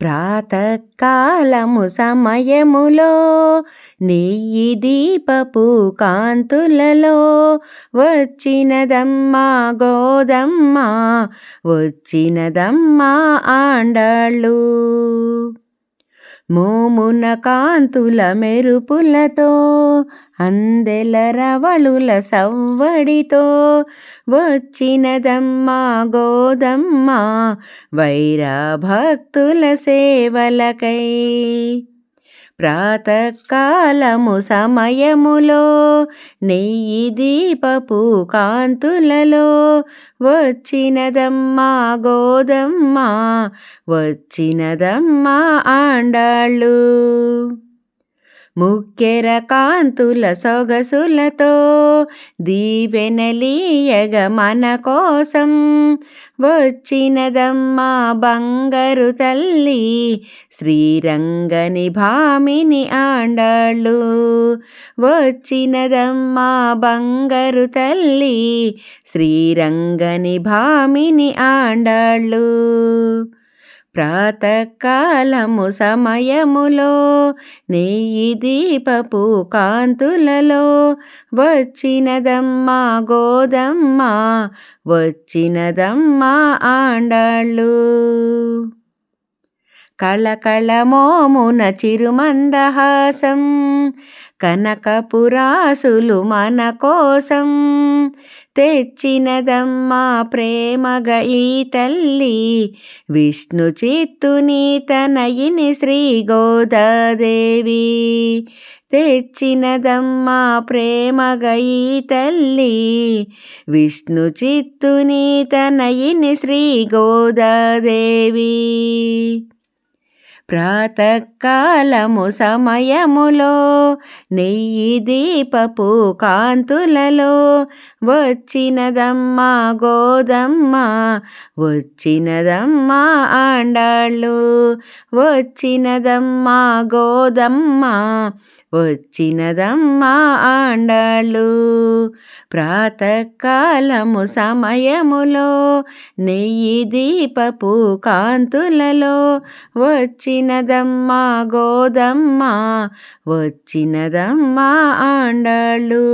ప్రాతకాలము సమయములో నెయ్యి దీపపు కాంతులలో వచ్చినదమ్మా గోదమ్మ, వచ్చినదమ్మా ఆండాళ్ళు. మోమున కాంతుల మెరుపులతో అందెల రవళుల సవ్వడితో వచ్చినదమ్మా గోదమ్మ, వైరా భక్తుల సేవలకై. ప్రాతకాలము సమయములో నెయ్యి దీపపు కాంతులలో వచ్చినదమ్మా గోదమ్మ, వచ్చినదమ్మా ఆండాళ్ళు. ముక్కెర కాంతుల సొగసులతో దీవెనలీయగ మన కోసం వచ్చినదమ్మా బంగారు తల్లి, శ్రీరంగని భామిని ఆండాళ్ళు. వచ్చినదమ్మా బంగారు తల్లి, శ్రీరంగని భామిని ఆండాళ్ళు. ప్రాతకాలము సమయములో నెయ్యి దీపపు కాంతులలో వచ్చినదమ్మా గోదమ్మ, వచ్చినదమ్మా ఆండాళ్ళు. కళకళమోమున చిరుమందహాసం కనకపురాసులు మన కోసం తెచ్చినదమ్మా ప్రేమగా ఈ తల్లి, విష్ణు చిత్తుని తనయిని శ్రీ గోదాదేవి. తెచ్చినదమ్మా ప్రేమగా ఈ తల్లి, విష్ణు చిత్తుని తనయిని శ్రీ గోదాదేవి. ప్రాతకాలము సమయములో నెయ్యి దీపపు కాంతులలో వచ్చినదమ్మా గోదమ్మ, వచ్చినదమ్మా ఆండాళ్ళు. వచ్చినదమ్మా గోదమ్మ, వచ్చినదమ్మా ఆండాళ్ళు. ప్రాతకాలము సమయములో నెయ్యి దీపపు కాంతులలో వచ్చినదమ్మా గోదమ్మ, వచ్చినదమ్మా ఆండాళ్ళు.